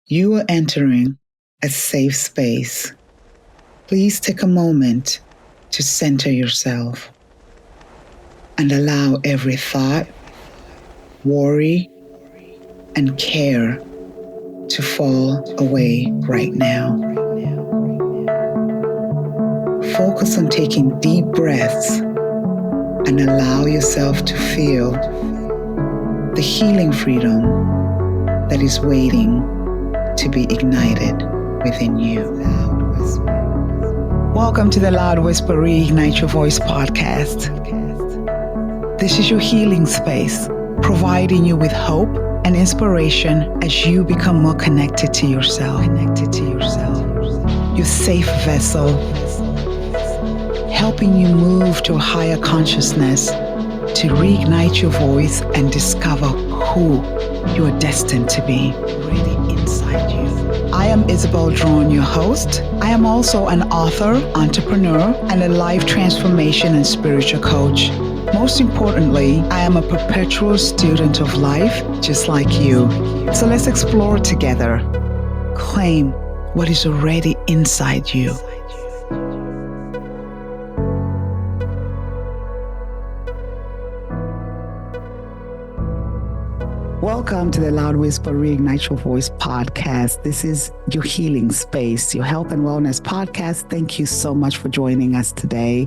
You are entering a safe space. Please take a moment to center yourself and allow every thought, worry, and care to fall away right now. Focus on taking deep breaths and allow yourself to feel the healing freedom that is waiting to be ignited within you. Welcome to the Loud Whisper Reignite Your Voice podcast. This is your healing space, providing you with hope and inspiration as you become more connected to yourself. Your safe vessel, helping you move to a higher consciousness to reignite your voice and discover who you are destined to be really inside you. I am Isabel Draughon, your host. I am also an author, entrepreneur, and a life transformation and spiritual coach. Most importantly, I am a perpetual student of life, just like you. So let's explore together. Claim what is already inside you. Welcome to the Loud Whisper Reignite Your Voice podcast. This is your healing space, your health and wellness podcast. Thank you so much for joining us today.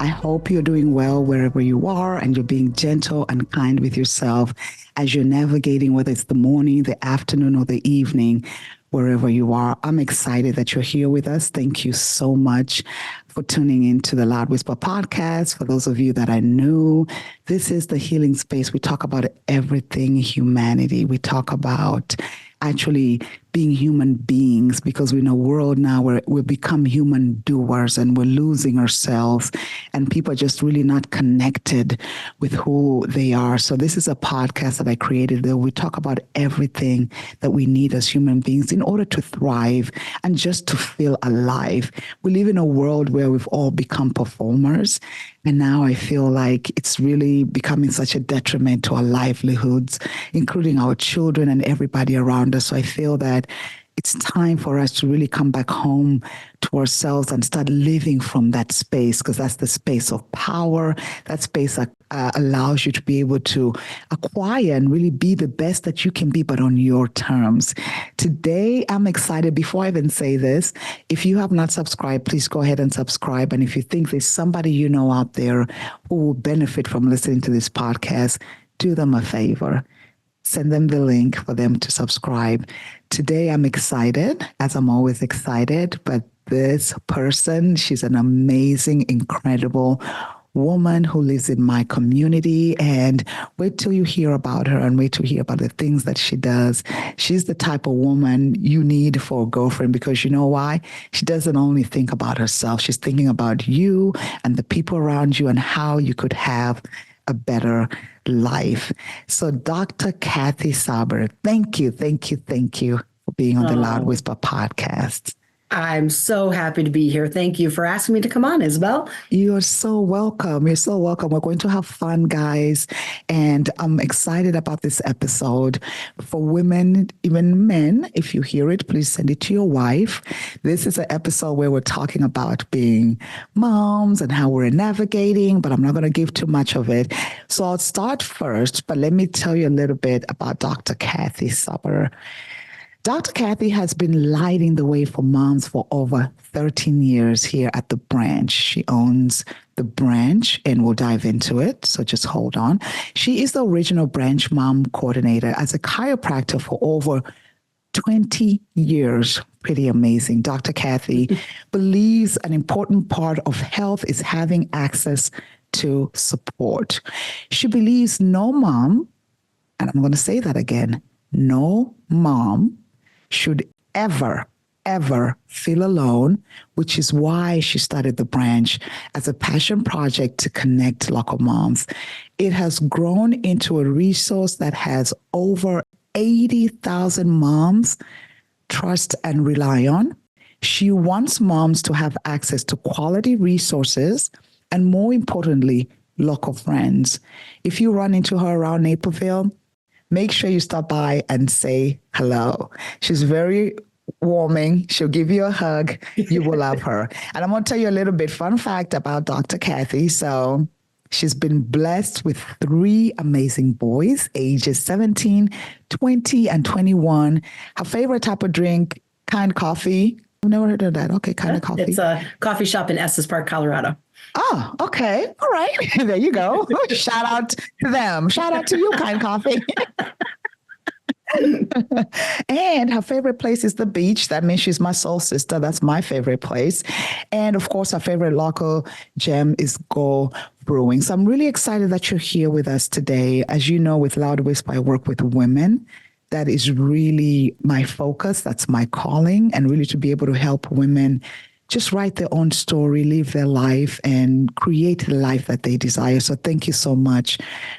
I hope you're doing well wherever you are and you're being gentle and kind with yourself as you're navigating, whether it's the morning, the afternoon, or the evening, wherever you are. I'm excited that you're here with us. Thank you so much for tuning into the Loud Whisper podcast. For those of you that are new, this is the healing space. We talk about everything humanity. We talk about actually being human beings, because we're in a world now where we've become human doers and we're losing ourselves and people are just really not connected with who they are. So this is a podcast that I created where we talk about everything that we need as human beings in order to thrive and just to feel alive. We live in a world where we've all become performers. And now I feel like it's really becoming such a detriment to our livelihoods, including our children and everybody around us. So I feel that it's time for us to really come back home to ourselves and start living from that space, because that's the space of power. That space that allows you to be able to acquire and really be the best that you can be, but on your terms. Today, I'm excited. Before I even say this, if you have not subscribed, please go ahead and subscribe. And if you think there's somebody you know out there who will benefit from listening to this podcast, do them a favor. Send them the link for them to subscribe. Today, I'm excited, as I'm always excited, but this person, she's an amazing, incredible woman who lives in my community. And wait till you hear about her and wait till you hear about the things that she does. She's the type of woman you need for a girlfriend, because you know why? She doesn't only think about herself. She's thinking about you and the people around you and how you could have a better life. So Dr. Cathy Subber, thank you for being on the Loud Whisper podcast. I'm so happy to be here. Thank you for asking me to come on, Isabel. You're so welcome. You're so welcome. We're going to have fun, guys. And I'm excited about this episode. For women, even men, if you hear it, please send it to your wife. This is an episode where we're talking about being moms and how we're navigating, but I'm not going to give too much of it. So I'll start first, but let me tell you a little bit about Dr. Cathy Subber. Dr. Cathy has been lighting the way for moms for over 13 years here at the branch. She owns the branch and we'll dive into it, so just hold on. She is the original branch mom coordinator as a chiropractor for over 20 years. Pretty amazing. Dr. Cathy believes an important part of health is having access to support. She believes no mom, and I'm going to say that again, no mom should ever feel alone, which is why she started the branch as a passion project to connect local moms. It has grown into a resource that has over 80,000 moms trust and rely on. She wants moms to have access to quality resources and, more importantly, local friends. If you run into her around Naperville, make sure you stop by and say hello. She's very warming. She'll give you a hug. You will love her. And I'm going to tell you a little bit fun fact about Dr. Cathy. So she's been blessed with 3 amazing boys, ages 17, 20, and 21. Her favorite type of drink, kind coffee. I've never heard of that. Okay, kind of coffee. It's a coffee shop in Estes Park, Colorado. Oh, okay. All right. There you go. Shout out to them. Shout out to you, Kind Coffee. And her favorite place is the beach. That means she's my soul sister. That's my favorite place. And of course, her favorite local gem is Go Brewing. So I'm really excited that you're here with us today. As you know, with Loud Whisper, I work with women. That is really my focus. That's my calling. And really to be able to help women just write their own story, live their life, and create the life that they desire. So thank you so much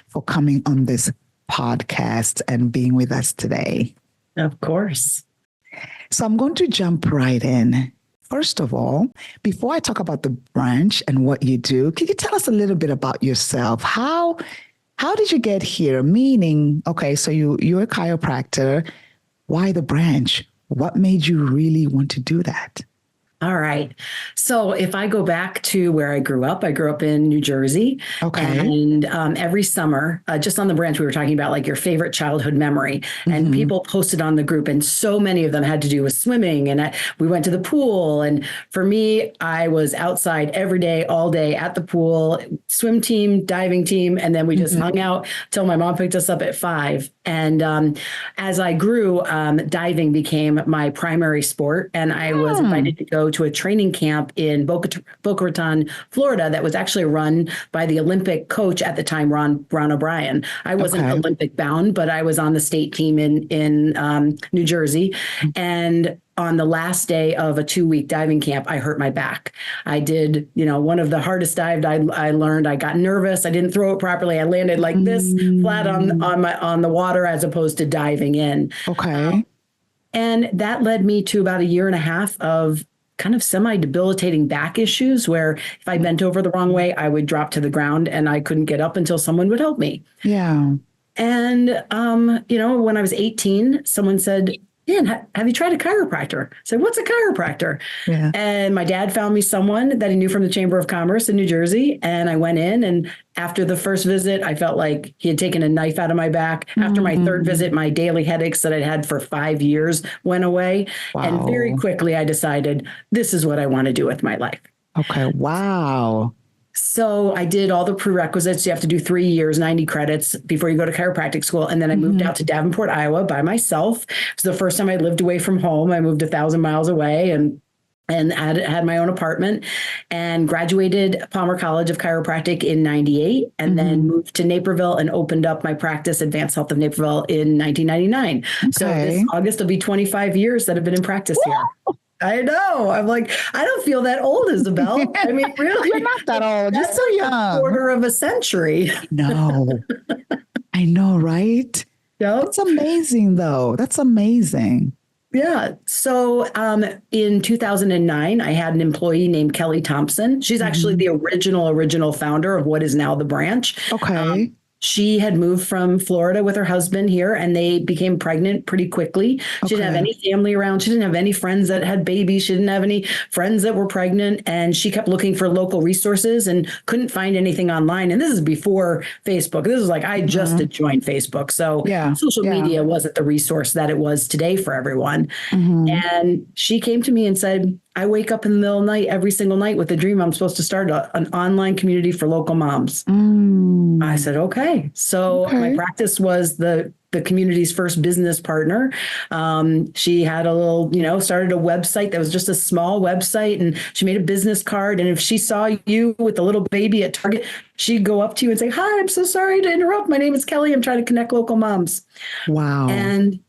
for coming on this podcast and being with us today. Of course. So I'm going to jump right in. First of all, before I talk about the branch and what you do, can you tell us a little bit about yourself? How did you get here? Meaning, okay, so you're a chiropractor. Why the branch? What made you really want to do that? All right. So if I go back to where I grew up in New Jersey. Okay. And every summer, just on the branch, we were talking about like your favorite childhood memory. And people posted on the group, and so many of them had to do with swimming. And we went to the pool. And for me, I was outside every day, all day at the pool, swim team, diving team. And then we just hung out till my mom picked us up at 5. And as I grew, diving became my primary sport. And I was invited to go to a training camp in Boca Raton, Florida, that was actually run by the Olympic coach at the time, Ron O'Brien. I wasn't Olympic bound, but I was on the state team in New Jersey. And on the last day of a 2-week diving camp, I hurt my back. I did, one of the hardest dives I learned. I got nervous. I didn't throw it properly. I landed like this flat on the water as opposed to diving in. Okay. And that led me to about a year and a half of kind of semi-debilitating back issues where if I bent over the wrong way, I would drop to the ground and I couldn't get up until someone would help me. Yeah. And, when I was 18, someone said, "Man, have you tried a chiropractor?" I said, "What's a chiropractor?" Yeah. And my dad found me someone that he knew from the Chamber of Commerce in New Jersey. And I went in, and after the first visit, I felt like he had taken a knife out of my back. After my third visit, my daily headaches that I'd had for 5 years went away. Wow. And very quickly, I decided this is what I want to do with my life. Okay. Wow. So I did all the prerequisites. You have to do 3 years, 90 credits before you go to chiropractic school. And then I moved out to Davenport, Iowa by myself. It was the first time I lived away from home. I moved 1,000 miles away and had my own apartment and graduated Palmer College of Chiropractic in 98 and then moved to Naperville and opened up my practice, Advanced Health of Naperville, in 1999. Okay. So this August will be 25 years that I've been in practice here. I know. I'm like, I don't feel that old, Isabel. I mean, really? You're not that old. You're so young. Quarter of a century. No. I know, right? Yep. That's amazing, though. That's amazing. Yeah. So in 2009, I had an employee named Kelly Thompson. She's actually the original founder of what is now the branch. Okay. She had moved from Florida with her husband here, and they became pregnant pretty quickly. She didn't have any family around. She didn't have any friends that had babies. She didn't have any friends that were pregnant. And she kept looking for local resources and couldn't find anything online. And this is before Facebook. This is like, I just had joined Facebook. So social media wasn't the resource that it was today for everyone. And she came to me and said, "I wake up in the middle of the night every single night with a dream I'm supposed to start an online community for local moms." I said, okay. So my practice was the community's first business partner. She had a little, started a website that was just a small website, and she made a business card. And if she saw you with a little baby at Target, she'd go up to you and say, "Hi, I'm so sorry to interrupt. My name is Kelly. I'm trying to connect local moms." Wow. And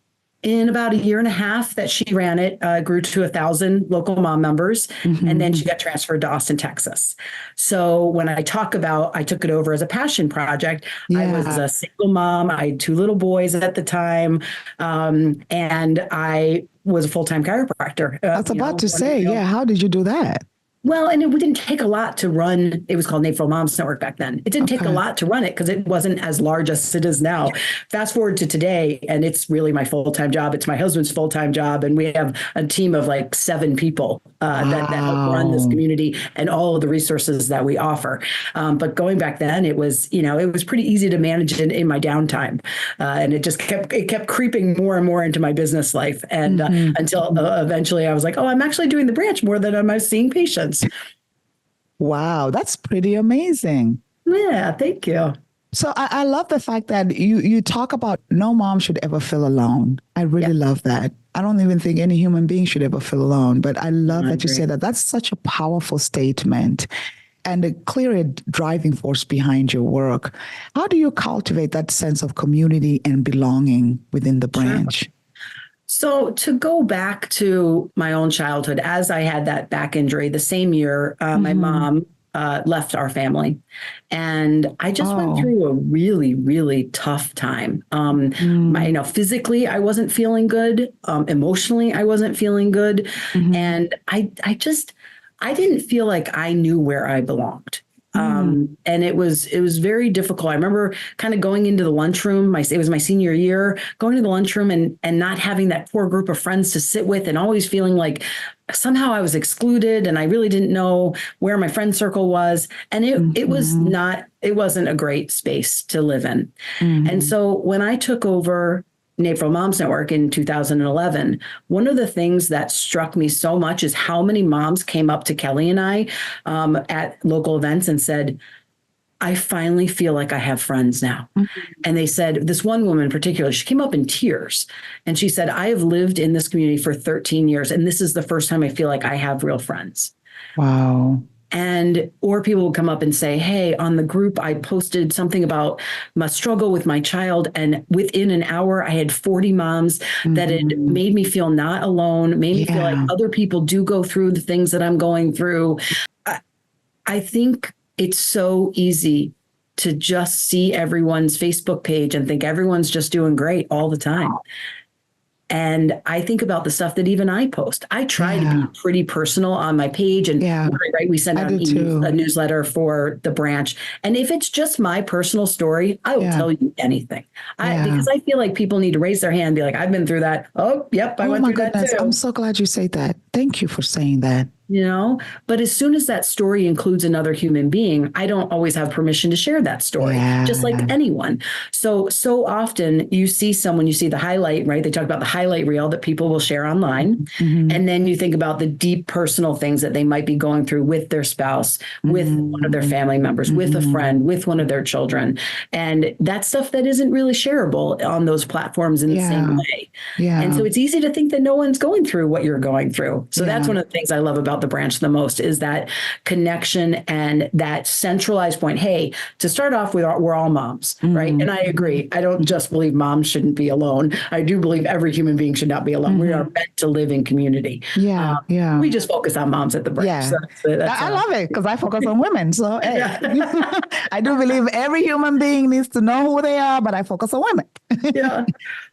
in about a year and a half that she ran it, grew to 1,000 local mom members. And then she got transferred to Austin, Texas. So when I talk about, I took it over as a passion project. I was a single mom. I had 2 little boys at the time. And I was a full-time chiropractor. I was about to say, how did you do that? Well, and it didn't take a lot to run. It was called Naperville Moms Network back then. It didn't take a Okay. lot to run it because it wasn't as large as it is now. Fast forward to today, and it's really my full-time job. It's my husband's full-time job, and we have a team of like 7 people that help run this Wow. community and all of the resources that we offer. But going back then, it was it was pretty easy to manage in my downtime, and it kept creeping more and more into my business life, and until eventually I was like, oh, I'm actually doing the branch more than I'm seeing patients. Wow, that's pretty amazing. Yeah, thank you. So I love the fact that you talk about no mom should ever feel alone. I really Yeah, love that. I don't even think any human being should ever feel alone, but I love I that you say agree. that. That's such a powerful statement and a clear driving force behind your work. How do you cultivate that sense of community and belonging within the Sure. branch? So to go back to my own childhood, as I had that back injury, the same year, my Mm-hmm. mom left our family, and I just went Oh, through a really, really tough time. mm, Physically, I wasn't feeling good. Emotionally, I wasn't feeling good, mm-hmm. and I didn't feel like I knew where I belonged. Mm, And it was very difficult. I remember kind of going into the lunchroom. It was my senior year, going to the lunchroom and not having that core group of friends to sit with, and always feeling like somehow I was excluded, and I really didn't know where my friend circle was. And mm-hmm. it wasn't a great space to live in. And Mm-hmm. so when I took over Naperville Moms Network in 2011, one of the things that struck me so much is how many moms came up to Kelly and I at local events and said, I finally feel like I have friends now. And they said, this one woman in particular, she came up in tears and she said, I have lived in this community for 13 years, and this is the first time I feel like I have real friends. Wow. And or people would come up and say, hey, on the group I posted something about my struggle with my child, and within an hour I had 40 moms that had Mm-hmm. made me feel not alone, made me feel like Yeah. other people do go through the things that I'm going through. I think it's so easy to just see everyone's Facebook page and think everyone's just doing great all the time. And I think about the stuff that even I post. I try to be Yeah. pretty personal on my page. And Yeah. right, we send I out do a too. newsletter for the branch. And if it's just my personal story, I will Yeah. tell you anything. Yeah. Because I feel like people need to raise their hand and be like, I've been through that. Oh, yep, I Oh went my through that goodness. I'm too. so glad you say that. Thank you for saying that. But as soon as that story includes another human being, I don't always have permission to share that story, just like Yeah. anyone. So often you see the highlight, right? They talk about the highlight reel that people will share online. Hmm. And then you think about the deep personal things that they might be going through with their spouse, with one of their Hmm. family members, with a Hmm. friend, with one of their children. And that's stuff that isn't really shareable on those platforms in the same Yeah. way. And Yeah. so it's easy to think that no one's going through what you're going through. So that's Yeah. one of the things I love about the branch the most is that connection and that centralized point. Hey, to start off with, we're all moms, right? Hmm. And I agree. I don't just believe moms shouldn't be alone. I do believe every human being should not be alone. We are Hmm. meant to live in community. Yeah. Yeah. We just focus on moms at the branch. Yeah. So that's I love it because I focus on women. So, hey, yeah. I do believe every human being needs to know who they are, but I focus on women. Yeah.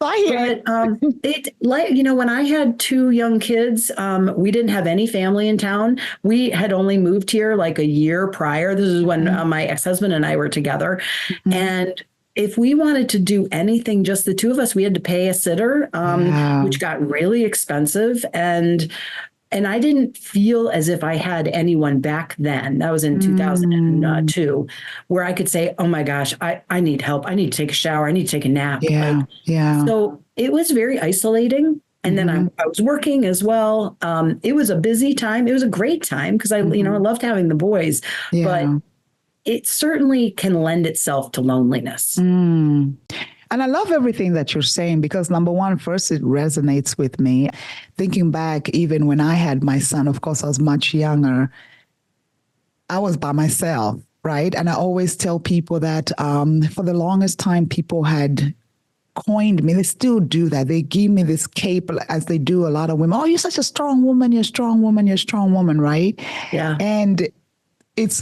So I hear But it like when I had 2 young kids, we didn't have any family in town. We had only moved here like a year prior. This is when it. my ex-husband and I were together, Hmm. and if we wanted to do anything, just the two of us, we had to pay a sitter, Yeah. which got really expensive. And I didn't feel as if I had anyone back then. That was in Mm. 2002, where I could say, oh my gosh, I need help. I need to take a shower. I need to take a nap. Yeah. Yeah. So it was very isolating. And then Hmm. I was working as well. It was a busy time. It was a great time because I Hmm. loved having the boys, but Yeah. it certainly can lend itself to loneliness. Mm. And I love everything that you're saying because number one, first, it resonates with me. Thinking back, even when I had my son, of course, I was much younger. I was by myself, right? And I always tell people that for the longest time, people had coined me. They still do that. They give me this cape as they do a lot of women. Oh, you're such a strong woman. You're a strong woman. You're a strong woman, right? Yeah. And it's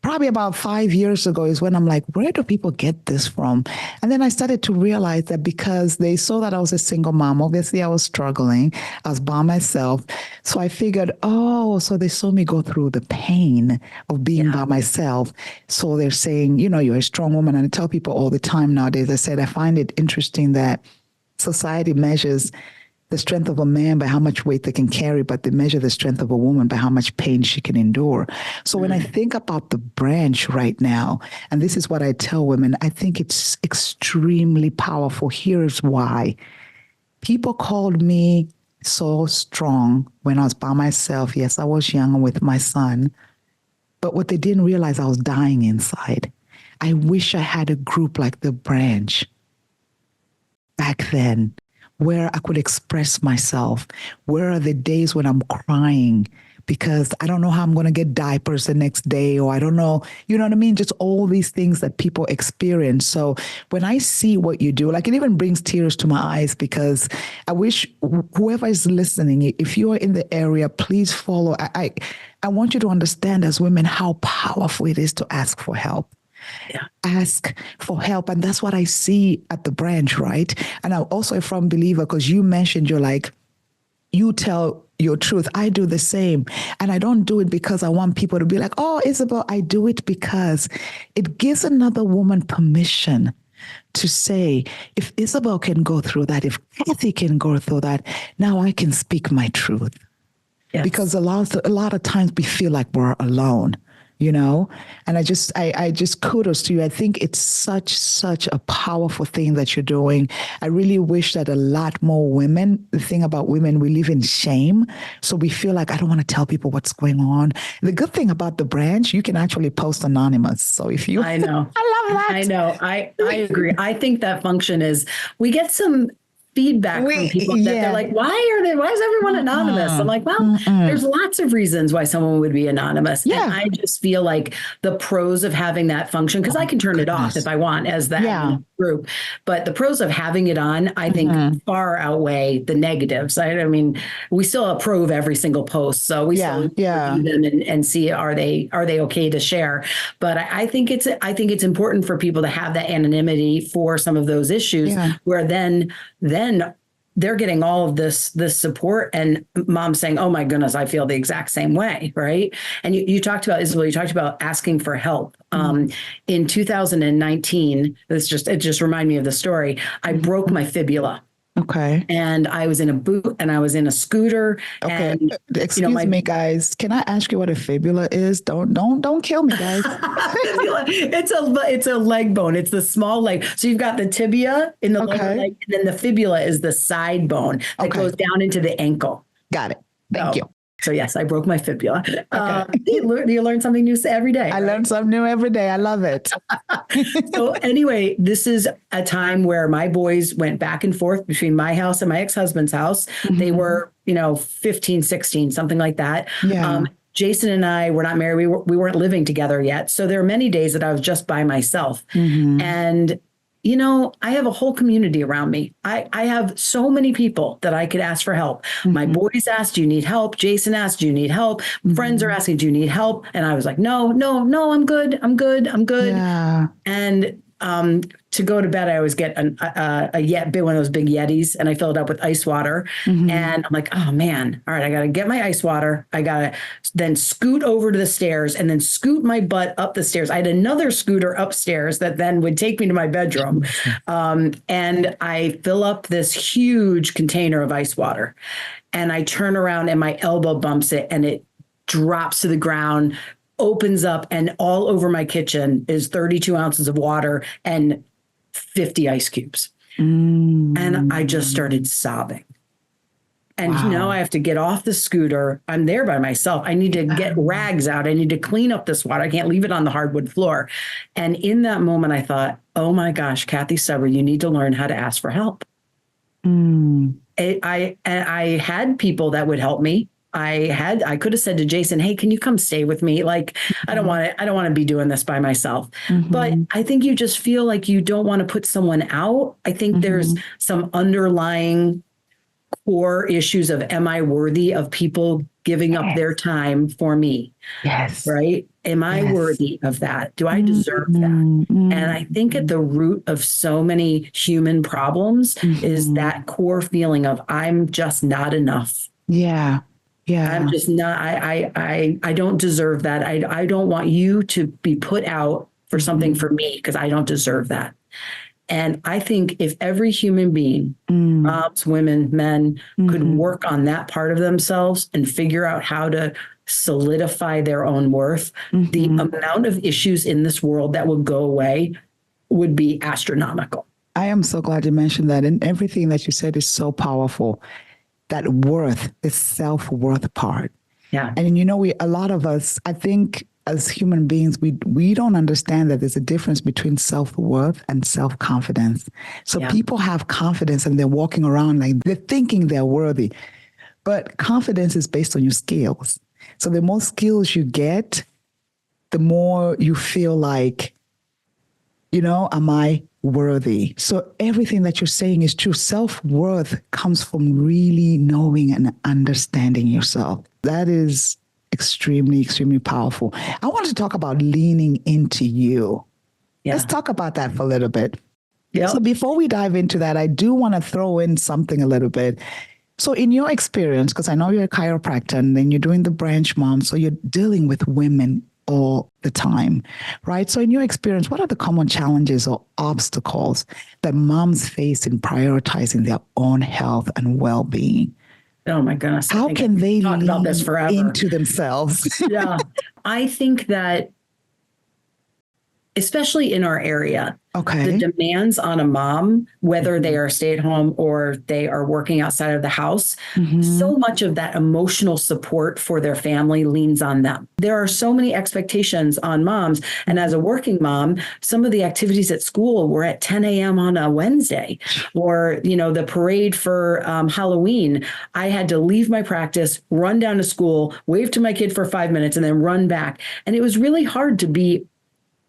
probably about 5 years ago is when I'm like, where do people get this from? And then I started to realize that because they saw that I was a single mom, obviously I was struggling. I was by myself. So I figured, oh, so they saw me go through the pain of being by myself. So they're saying, you're a strong woman. And I tell people all the time nowadays, I said, I find it interesting that society measures the strength of a man by how much weight they can carry, but they measure the strength of a woman by how much pain she can endure. So when I think about the branch right now, and this is what I tell women, I think it's extremely powerful. Here's why. People called me so strong when I was by myself. Yes, I was young with my son, but what they didn't realize, I was dying inside. I wish I had a group like the branch back then, where I could express myself. Where are the days when I'm crying because I don't know how I'm going to get diapers the next day, or I don't know, you know what I mean? Just all these things that people experience. So when I see what you do, like, it even brings tears to my eyes, because I wish whoever is listening, if you are in the area, please follow. I want you to understand, as women, how powerful it is to ask for help. Yeah. Ask for help. And that's what I see at the branch, right? And I'm also a firm believer, because you mentioned, you're like, you tell your truth. I do the same. And I don't do it because I want people to be like, oh, Isabel. I do it because it gives another woman permission to say, if Isabel can go through that, if Cathy can go through that, now I can speak my truth. Yes. Because a lot of times we feel like we're alone. And I just kudos to you. I think it's such a powerful thing that you're doing. I really wish that a lot more women, the thing about women, we live in shame. So we feel like, I don't want to tell people what's going on. The good thing about the branch, you can actually post anonymous. So if you, I know, I love that. I know. I agree. I think that function is, we get some feedback from people that they're like, why is everyone anonymous? I'm like, well, there's lots of reasons why someone would be anonymous. Yeah. And I just feel like the pros of having that function, because I can turn it off if I want as that group, but the pros of having it on, I think far outweigh the negatives. I mean, we still approve every single post. So we still review them and see, are they okay to share? But I think it's important for people to have that anonymity for some of those issues, where then they're getting all of this support, and mom's saying, oh my goodness, I feel the exact same way. Right. And you talked about, Isabel, you talked about asking for help. In 2019, it just reminded me of the story. I broke my fibula. Okay. And I was in a boot and I was in a scooter. Okay. And, Excuse me, guys. Can I ask you what a fibula is? Don't kill me, guys. It's a leg bone. It's the small leg. So you've got the tibia in the lower leg, and then the fibula is the side bone that goes down into the ankle. Got it. Thank you. So yes, I broke my fibula. You learn something new every day. I learn something new every day. I love it. So anyway, this is a time where my boys went back and forth between my house and my ex-husband's house. They were, 15, 16, something like that. Yeah. Jason and I were not married. We weren't living together yet. So there were many days that I was just by myself. And I have a whole community around me. I have so many people that I could ask for help. My boys asked, do you need help? Jason asked, do you need help? Friends are asking, do you need help? And I was like, no, I'm good. Yeah. And to go to bed, I always get one of those big Yetis, and I fill it up with ice water. And I'm like, oh man, all right, I got to get my ice water. I got to then scoot over to the stairs and then scoot my butt up the stairs. I had another scooter upstairs that then would take me to my bedroom. And I fill up this huge container of ice water, and I turn around and my elbow bumps it and it drops to the ground, opens up, and all over my kitchen is 32 ounces of water and 50 ice cubes. And I just started sobbing. And now I have to get off the scooter. I'm there by myself. I need to get rags out. I need to clean up this water. I can't leave it on the hardwood floor. And in that moment, I thought, oh my gosh, Cathy Subber, you need to learn how to ask for help. I had people that would help me. I could have said to Jason, hey, can you come stay with me? Like, I don't want to be doing this by myself. But I think you just feel like you don't want to put someone out. I think there's some underlying core issues of, am I worthy of people giving up their time for me? Yes. Right. Am I worthy of that? Do I deserve that? And I think at the root of so many human problems is that core feeling of, I'm just not enough. Yeah. Yeah. I'm just not, I don't deserve that. I don't want you to be put out for something for me because I don't deserve that. And I think if every human being, moms, women, men, could work on that part of themselves and figure out how to solidify their own worth, the amount of issues in this world that would go away would be astronomical. I am so glad you mentioned that. And everything that you said is so powerful. That worth, the self-worth part. Yeah. And a lot of us, I think as human beings, we don't understand that there's a difference between self-worth and self-confidence. So people have confidence and they're walking around like they're thinking they're worthy. But confidence is based on your skills. So the more skills you get, the more you feel like, am I worthy? So everything that you're saying is true. Self-worth comes from really knowing and understanding yourself. That is extremely, extremely powerful. I want to talk about leaning into you. Yeah. Let's talk about that for a little bit. Yep. So before we dive into that, I do want to throw in something a little bit. So in your experience, because I know you're a chiropractor and then you're doing the branch mom, so you're dealing with women all the time, right? So in your experience, what are the common challenges or obstacles that moms face in prioritizing their own health and well-being? Oh my goodness. How can they talk about this forever into themselves? Yeah. I think that especially in our area, the demands on a mom, whether they are stay-at-home or they are working outside of the house, so much of that emotional support for their family leans on them. There are so many expectations on moms. And as a working mom, some of the activities at school were at 10 a.m. on a Wednesday, or, the parade for Halloween. I had to leave my practice, run down to school, wave to my kid for 5 minutes, and then run back. And it was really hard to be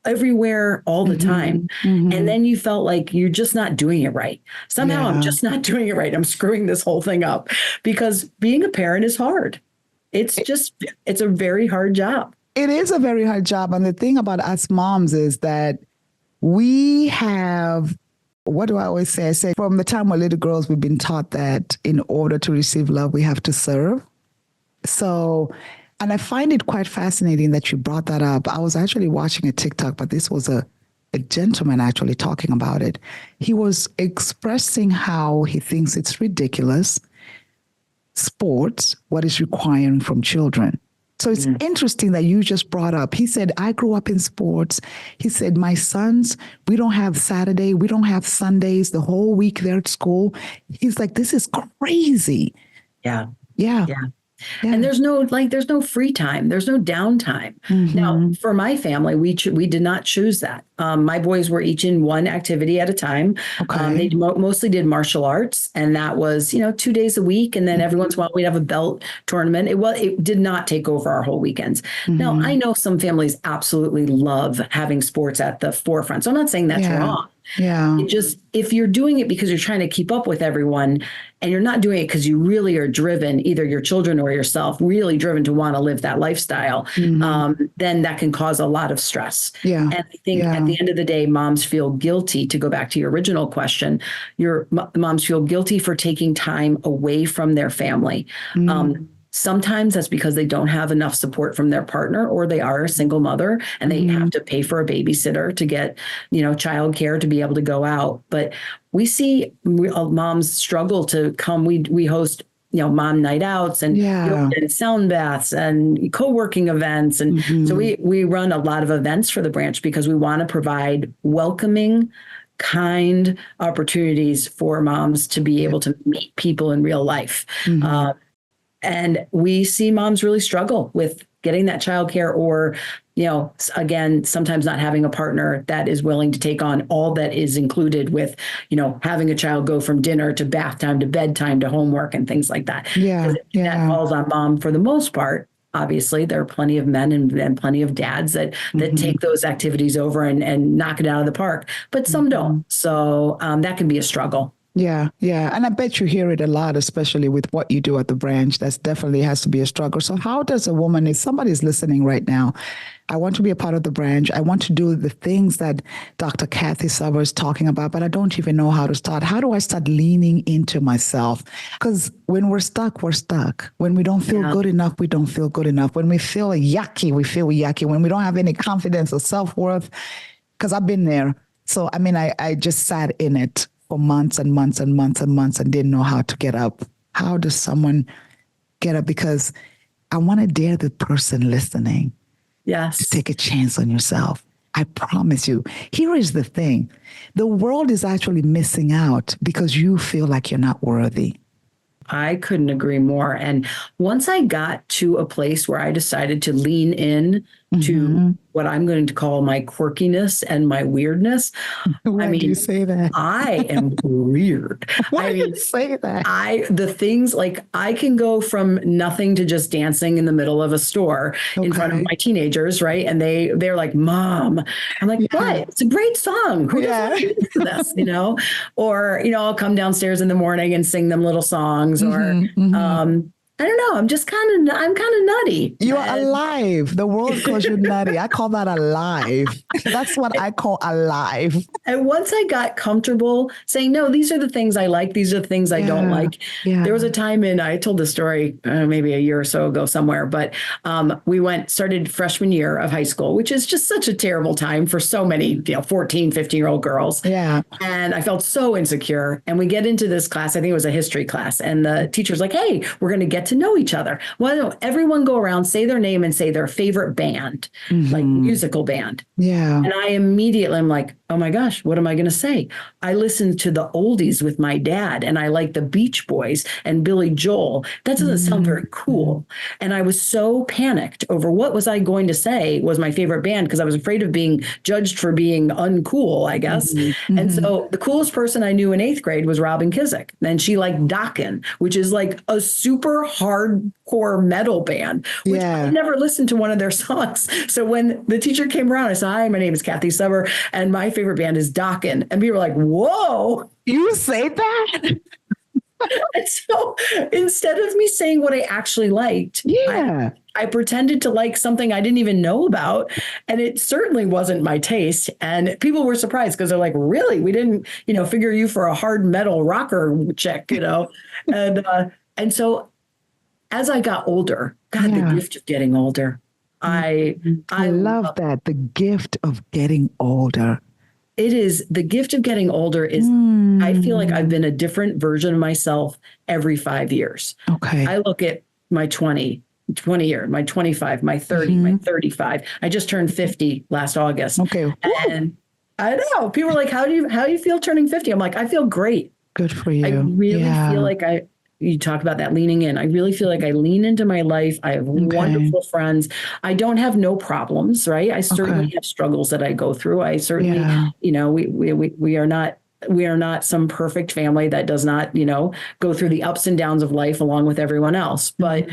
everywhere all the time. And then you felt like you're just not doing it right. Somehow I'm just not doing it right. I'm screwing this whole thing up because being a parent is hard. It's a very hard job. It is a very hard job. And the thing about us moms is that we have, what do I always say? I say from the time we're little girls, we've been taught that in order to receive love, we have to serve. So, and I find it quite fascinating that you brought that up. I was actually watching a TikTok, but this was a gentleman actually talking about it. He was expressing how he thinks it's ridiculous, sports, what is requiring from children. So it's interesting that you just brought up. He said, I grew up in sports. He said, my sons, we don't have Saturday. We don't have Sundays. The whole week they're at school. He's like, this is crazy. Yeah. Yeah. Yeah. Yeah. And there's no free time. There's no downtime. Now, for my family, we did not choose that. My boys were each in one activity at a time. They mostly did martial arts, and that was 2 days a week. And then every once in a while, we'd have a belt tournament. It did not take over our whole weekends. Now, I know some families absolutely love having sports at the forefront. So I'm not saying that's wrong. Yeah. It just, if you're doing it because you're trying to keep up with everyone and you're not doing it because you really are driven, either your children or yourself, really driven to want to live that lifestyle, then that can cause a lot of stress. Yeah. And I think at the end of the day, moms feel guilty, to go back to your original question, moms feel guilty for taking time away from their family. Sometimes that's because they don't have enough support from their partner, or they are a single mother and they have to pay for a babysitter to get, childcare to be able to go out. But we see moms struggle to come. We host, mom night outs and yoga and sound baths and co-working events. And so we run a lot of events for the branch because we want to provide welcoming, kind opportunities for moms to be able to meet people in real life. And we see moms really struggle with getting that childcare, or, again, sometimes not having a partner that is willing to take on all that is included with, having a child go from dinner to bath time to bedtime to homework and things like that. That falls on mom for the most part. Obviously, there are plenty of men and plenty of dads that take those activities over and knock it out of the park, but some don't. So that can be a struggle. Yeah, yeah. And I bet you hear it a lot, especially with what you do at the branch. That's definitely has to be a struggle. So how does a woman, if somebody's listening right now, I want to be a part of the branch. I want to do the things that Dr. Cathy Subber is talking about, but I don't even know how to start. How do I start leaning into myself? Because when we're stuck, we're stuck. When we don't feel good enough, we don't feel good enough. When we feel yucky, we feel yucky. When we don't have any confidence or self-worth, because I've been there. So, I mean, I just sat in it for months and months and months and months and didn't know how to get up. How does someone get up? Because I want to dare the person listening to take a chance on yourself. I promise you. Here is the thing. The world is actually missing out because you feel like you're not worthy. I couldn't agree more. And once I got to a place where I decided to lean in to what I'm going to call my quirkiness and my weirdness. Why do you say that? I am weird. Why do you say that? The things like I can go from nothing to just dancing in the middle of a store in front of my teenagers, right? And they're like, "Mom," I'm like, "What? It's a great song. Who doesn't listen to this?" You know, or I'll come downstairs in the morning and sing them little songs, or I don't know. I'm kind of nutty. You're alive. The world calls you nutty. I call that alive. That's what I call alive. And once I got comfortable saying, no, these are the things I like. These are the things I don't like. There was a time I told the story maybe a year or so ago somewhere, but we started freshman year of high school, which is just such a terrible time for so many, 14, 15-year-old girls. Yeah. And I felt so insecure. And we get into this class. I think it was a history class. And the teacher's like, hey, we're going to get to know each other. Why don't everyone go around, say their name and say their favorite band, like musical band. Yeah. And I immediately am like, oh my gosh, what am I going to say? I listened to the oldies with my dad and I like the Beach Boys and Billy Joel. That doesn't sound very cool. And I was so panicked over what was I going to say was my favorite band because I was afraid of being judged for being uncool, I guess. And so the coolest person I knew in 8th grade was Robin Kizik. And she liked Dokken, which is like a super hardcore metal band, which I never listened to one of their songs. So when the teacher came around, I said, hi, my name is Cathy Subber, and my favorite band is Dokken. And people were like, whoa. You say that? And so instead of me saying what I actually liked, I pretended to like something I didn't even know about. And it certainly wasn't my taste. And people were surprised because they're like, really? We didn't, figure you for a hard metal rocker chick, And so as I got older, God, the gift of getting older. I love that. The gift of getting older. It is the gift of getting older is I feel like I've been a different version of myself every 5 years. Okay. I look at my 20 year, my 25, my 30, my 35. I just turned 50 last August. Okay. And I know people are like, how do you feel turning 50? I'm like, I feel great. Good for you. I really feel like you talk about that leaning in. I really feel like I lean into my life. I have wonderful friends. I don't have no problems, right? I certainly have struggles that I go through. I certainly, we are not some perfect family that does not, go through the ups and downs of life along with everyone else. But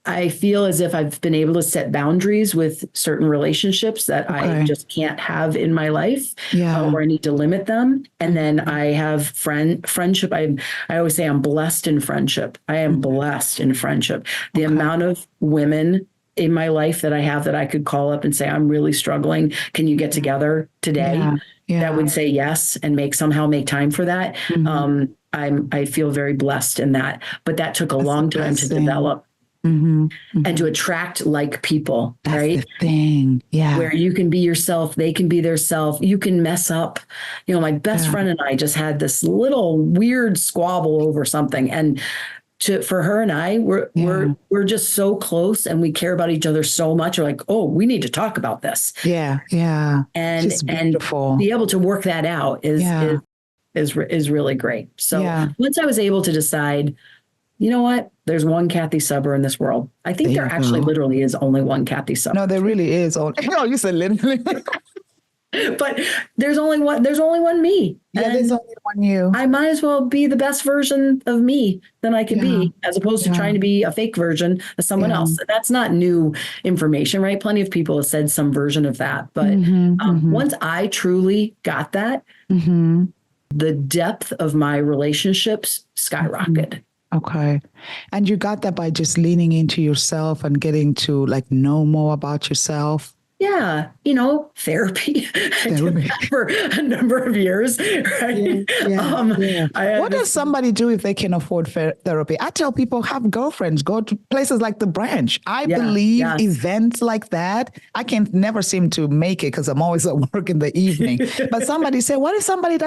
I feel as if I've been able to set boundaries with certain relationships that I just can't have in my life, or I need to limit them. And then I have friendship. I always say I'm blessed in friendship. I am blessed in friendship. The amount of women in my life that I have that I could call up and say, I'm really struggling. Can you get together today? That would say yes and somehow make time for that. I feel very blessed in that, but that took a long time to develop. And to attract like people, right? That's the thing. Yeah. Where you can be yourself, they can be their self. You can mess up. My best friend and I just had this little weird squabble over something. And for her and I, we're just so close and we care about each other so much. We're like, oh, we need to talk about this. Yeah. Yeah. And be able to work that out is really great. So once I was able to decide, you know what? There's one Cathy Subber in this world. I think there actually literally is only one Cathy Subber. No, there really is. Oh, you said literally. But there's only one me. Yeah, there's only one you. I might as well be the best version of me than I could be, as opposed to trying to be a fake version of someone else. That's not new information, right? Plenty of people have said some version of that. But once I truly got that, the depth of my relationships skyrocketed. Okay. And you got that by just leaning into yourself and getting to like know more about yourself. Yeah, therapy. I did Therapy. that for a number of years, right? Yeah. What does somebody do if they can afford therapy? I tell people, have girlfriends, go to places like the Branch. I believe events like that. I can never seem to make it because I'm always at work in the evening. But somebody said, what if somebody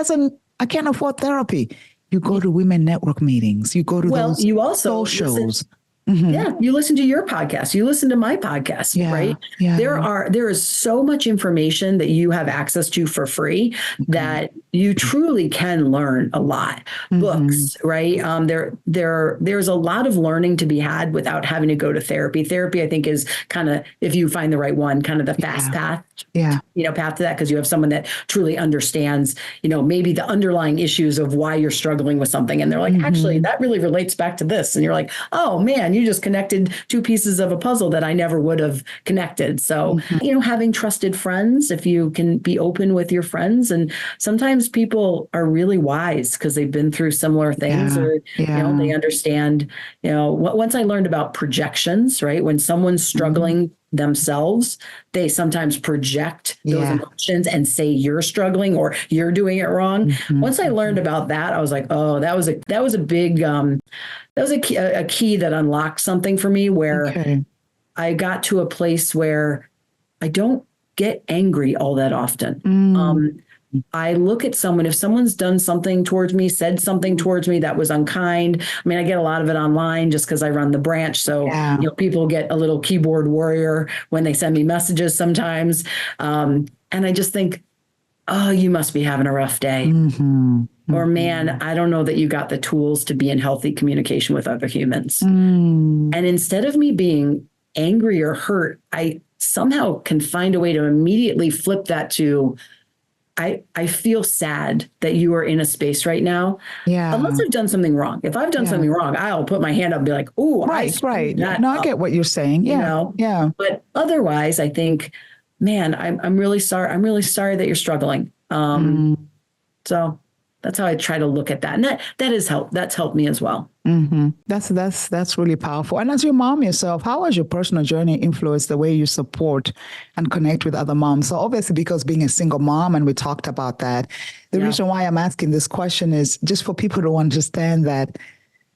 I can't afford therapy? You go to women network meetings. You go to those you also shows. Yeah, you listen to your podcast. You listen to my podcast, right? Yeah. There is so much information that you have access to for free that you truly can learn a lot. Books, right? There's a lot of learning to be had without having to go to therapy. Therapy, I think, is kind of, if you find the right one, kind of the fast path. Path to that, because you have someone that truly understands, maybe the underlying issues of why you're struggling with something. And they're like, actually, that really relates back to this. And you're like, oh man, you just connected two pieces of a puzzle that I never would have connected. So, having trusted friends, if you can be open with your friends, and sometimes people are really wise because they've been through similar things, or, they understand, once I learned about projections, right? When someone's struggling themselves, they sometimes project those emotions and say you're struggling or you're doing it wrong. Once I learned about that, I was like, oh, that was a big, that was a key that unlocked something for me, where I got to a place where I don't get angry all that often. I look at someone, if someone's done something towards me, said something towards me that was unkind. I mean, I get a lot of it online just because I run the branch. So, people get a little keyboard warrior when they send me messages sometimes. And I just think, oh, you must be having a rough day. Or, man, I don't know that you got the tools to be in healthy communication with other humans. And instead of me being angry or hurt, I somehow can find a way to immediately flip that to, I feel sad that you are in a space right now. Unless I've done something wrong. If I've done something wrong, I'll put my hand up and be like, oh, right. No, I get what you're saying. Yeah. But otherwise, I think, man, I'm really sorry. I'm really sorry that you're struggling. So that's how I try to look at that. And that has helped. That's helped me as well. That's really powerful. And as your mom yourself, how has your personal journey influenced the way you support and connect with other moms? So obviously, because being a single mom, and we talked about that, the reason why I'm asking this question is just for people to understand that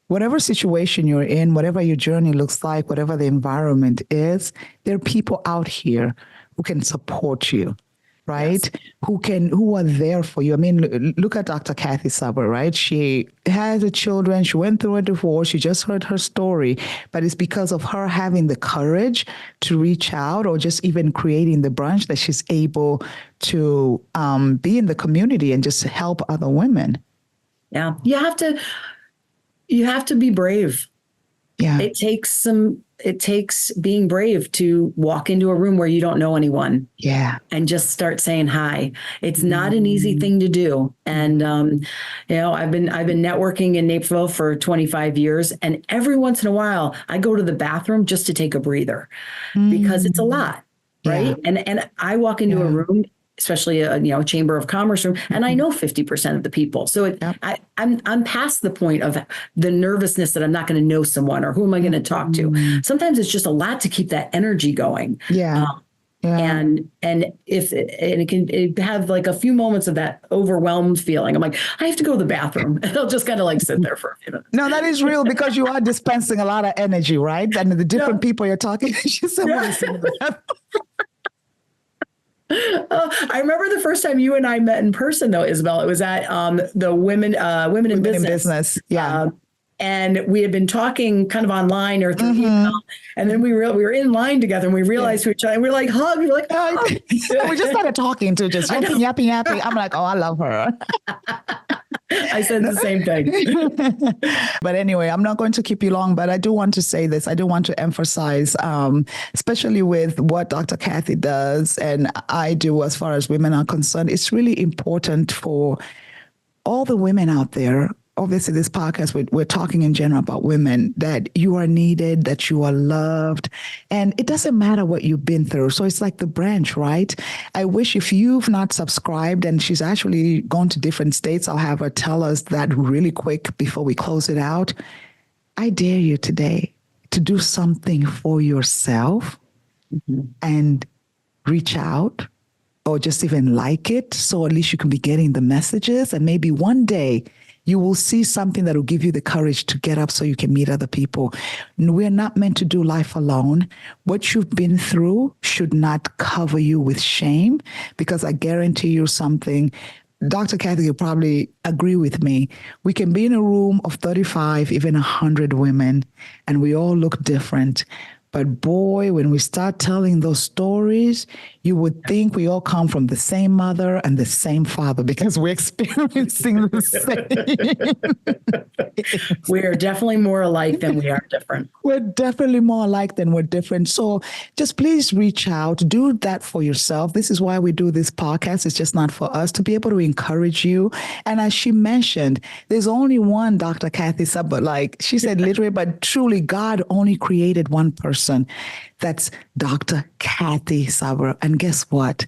whatever situation you're in, whatever your journey looks like, whatever the environment is, there are people out here who can support you. Right? Yes. Who are there for you. I mean, look at Dr. Cathy Subber, right? She has children. She went through a divorce. You just heard her story, but it's because of her having the courage to reach out, or just even creating the branch, that she's able to be in the community and just help other women. Yeah. You have to be brave. Yeah. It takes being brave to walk into a room where you don't know anyone. Yeah. And just start saying hi. It's not an easy thing to do. And, I've been networking in Naperville for 25 years. And every once in a while I go to the bathroom just to take a breather because it's a lot. Right. Yeah. And I walk into a room, especially a chamber of commerce room, and I know 50% of the people. So I'm past the point of the nervousness that I'm not going to know someone, or who am I going to talk to? Sometimes it's just a lot to keep that energy going. And it can have like a few moments of that overwhelmed feeling. I'm like, I have to go to the bathroom, and I'll just kind of like sit there for a few minutes. No, that is real, because you are dispensing a lot of energy, right? And the different people you're talking to. I remember the first time you and I met in person, though, Isabel. It was at the Women in Business. Yeah. And we had been talking kind of online or through email, and then we were in line together, and we realized who each other. And we were like, hug. We were like, oh. We just started talking to just yapping. I'm like, oh, I love her. I said the same thing. But anyway, I'm not going to keep you long, but I do want to say this. I do want to emphasize, especially with what Dr. Cathy does and I do as far as women are concerned, it's really important for all the women out there obviously this podcast, we're talking in general about women, that you are needed, that you are loved. And it doesn't matter what you've been through. So it's like the branch, right? I wish if you've not subscribed, and she's actually gone to different states, I'll have her tell us that really quick before we close it out. I dare you today to do something for yourself and reach out, or just even like it. So at least you can be getting the messages, and maybe one day you will see something that will give you the courage to get up so you can meet other people. We're not meant to do life alone. What you've been through should not cover you with shame, because I guarantee you something. Dr. Cathy, you'll probably agree with me. We can be in a room of 35, even 100 women, and we all look different. But boy, when we start telling those stories, you would think we all come from the same mother and the same father, because we're experiencing the same. We're definitely more alike than we are different. We're definitely more alike than we're different. So just please reach out, do that for yourself. This is why we do this podcast. It's just not for us, to be able to encourage you. And as she mentioned, there's only one Dr. Cathy Subber. Like she said, literally, but truly, God only created one person. That's Dr. Cathy Subber. And guess what?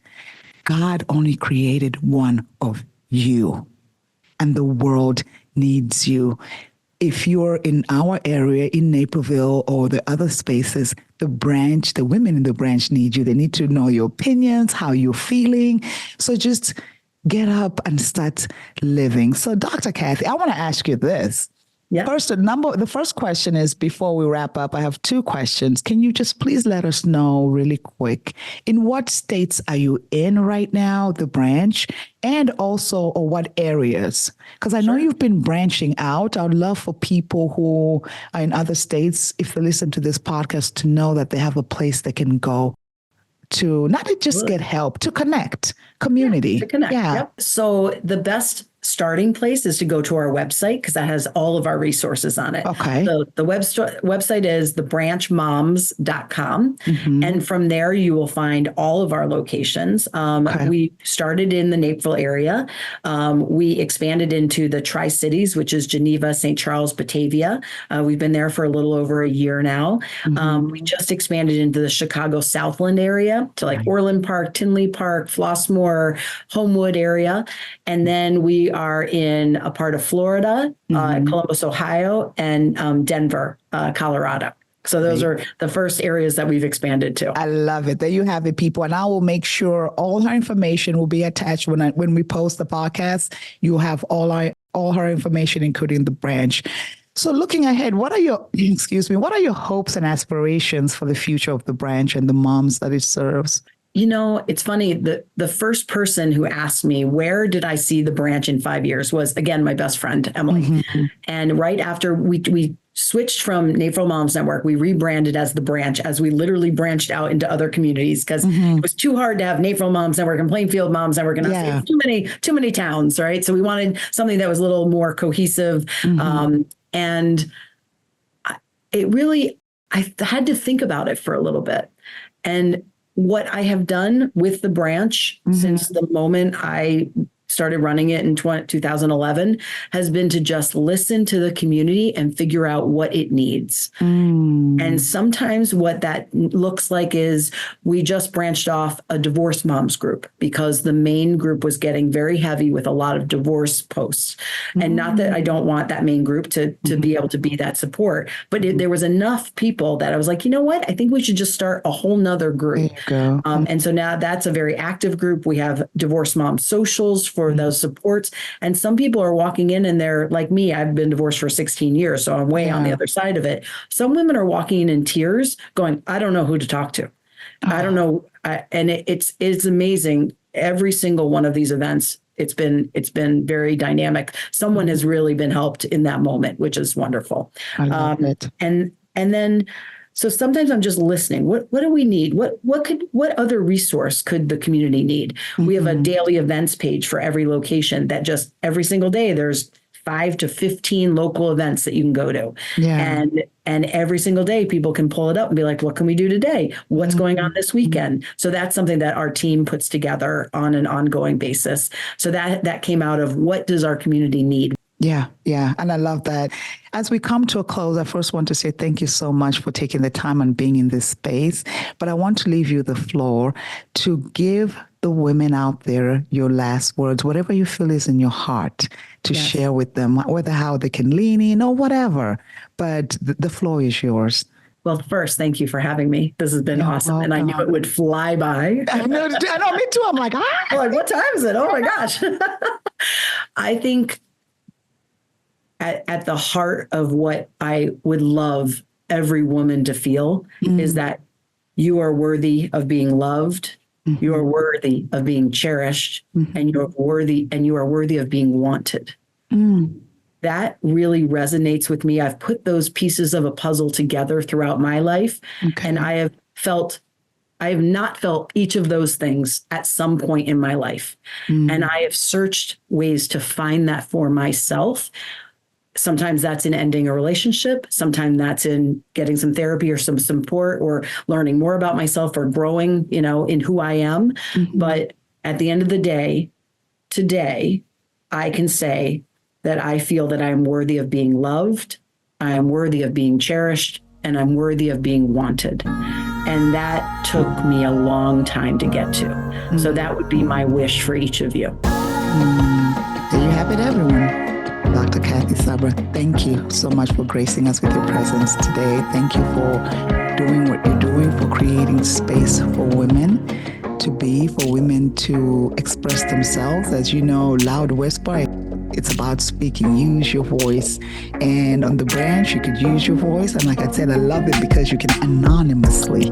God only created one of you, and the world needs you. If you're in our area, in Naperville or the other spaces, the women in the branch need you. They need to know your opinions, how you're feeling. So just get up and start living. So Dr. Cathy, I want to ask you this. Yeah. The first question is, before we wrap up, I have two questions. Can you just please let us know really quick, in what states are you in right now, the branch, and also, or what areas? Because I know you've been branching out. I would love for people who are in other states, if they listen to this podcast, to know that they have a place they can go to, not to just get help, to connect, community. Yeah, to connect. Yeah. Yep. So the best starting place is to go to our website, because that has all of our resources on it. Okay. So the website is thebranchmoms.com. And from there, you will find all of our locations. We started in the Naperville area. We expanded into the Tri-Cities, which is Geneva, St. Charles, Batavia. We've been there for a little over a year now. We just expanded into the Chicago Southland area, to like Orland Park, Tinley Park, Flossmoor, Homewood area. And then we are in a part of Florida, Columbus, Ohio, and Denver, Colorado. So those are the first areas that we've expanded to. I love it. There you have it, people. And I will make sure all her information will be attached when we post the podcast. You'll have all her information, including the branch. So looking ahead, what are your hopes and aspirations for the future of the branch and the moms that it serves? You know, it's funny, the first person who asked me, where did I see the branch in 5 years, was, again, my best friend, Emily. And right after we switched from Naperville Moms Network, we rebranded as the branch, as we literally branched out into other communities, because it was too hard to have Naperville Moms Network and Plainfield Moms Network, and too many towns, right? So we wanted something that was a little more cohesive. And I had to think about it for a little bit. And what I have done with the branch since the moment I started running it in 2011 has been to just listen to the community and figure out what it needs. And sometimes what that looks like is we just branched off a divorce moms group, because the main group was getting very heavy with a lot of divorce posts. And not that I don't want that main group to be able to be that support, but there was enough people that I was like, you know what? I think we should just start a whole nother group. And so now that's a very active group. We have divorce mom socials for those supports. And some people are walking in and they're like me. I've been divorced for 16 years, so I'm way on the other side of it. Some women are walking in tears going, I don't know who to talk to. I don't know. And it's amazing. Every single one of these events, it's been very dynamic. Someone has really been helped in that moment, which is wonderful. I love it. And then, so sometimes I'm just listening. What do we need? What other resource could the community need? We have a daily events page for every location that just every single day there's 5 to 15 local events that you can go to. And every single day people can pull it up and be like, what can we do today? What's going on this weekend? So that's something that our team puts together on an ongoing basis. So that came out of, what does our community need? Yeah, yeah. And I love that. As we come to a close, I first want to say thank you so much for taking the time and being in this space. But I want to leave you the floor to give the women out there your last words, whatever you feel is in your heart, to Yes. share with them, whether how they can lean in or whatever. But the floor is yours. Well, first, thank you for having me. This has been You're awesome. And I knew it would fly by. I know, me too. I'm like, I'm like, what time is it? Oh my gosh. I think at the heart of what I would love every woman to feel is that you are worthy of being loved. Mm-hmm. You are worthy of being cherished, and you are worthy of being wanted. That really resonates with me. I've put those pieces of a puzzle together throughout my life, and I have not felt each of those things at some point in my life. And I have searched ways to find that for myself. Sometimes that's in ending a relationship. Sometimes that's in getting some therapy or some support or learning more about myself or growing, in who I am. But at the end of the day, today, I can say that I feel that I'm worthy of being loved, I am worthy of being cherished, and I'm worthy of being wanted. And that took me a long time to get to. So that would be my wish for each of you. There you have it, everyone. Dr. Cathy Subber, thank you so much for gracing us with your presence today. Thank you for doing what you're doing, for creating space for women to be, for women to express themselves. As you know, Loud Whisper, it's about speaking. Use your voice. And on the branch, you could use your voice. And like I said, I love it because you can anonymously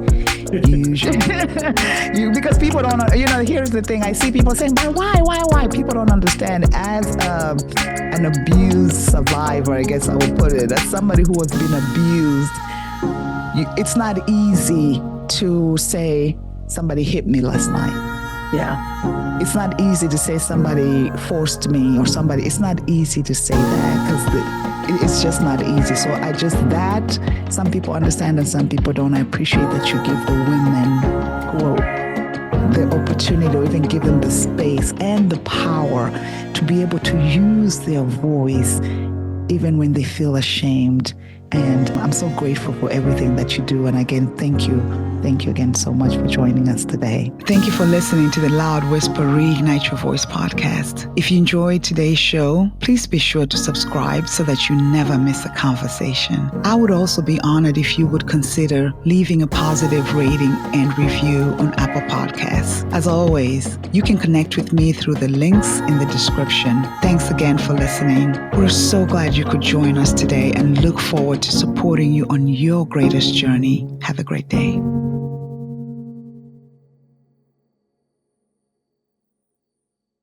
use because people don't, here's the thing. I see people saying, but why? People don't understand. As an abused survivor, I guess I would put it, as somebody who has been abused, it's not easy to say somebody hit me last night. Yeah. It's not easy to say somebody forced me or somebody. It's not easy to say that because it's just not easy. So that some people understand and some people don't. I appreciate that you give the women the opportunity or even give them the space and the power to be able to use their voice even when they feel ashamed. And I'm so grateful for everything that you do. And again, thank you. Thank you again so much for joining us today. Thank you for listening to the Loud Whisper Reignite Your Voice podcast. If you enjoyed today's show, please be sure to subscribe so that you never miss a conversation. I would also be honored if you would consider leaving a positive rating and review on Apple Podcasts. As always, you can connect with me through the links in the description. Thanks again for listening. We're so glad you could join us today and look forward to supporting you on your greatest journey. Have a great day.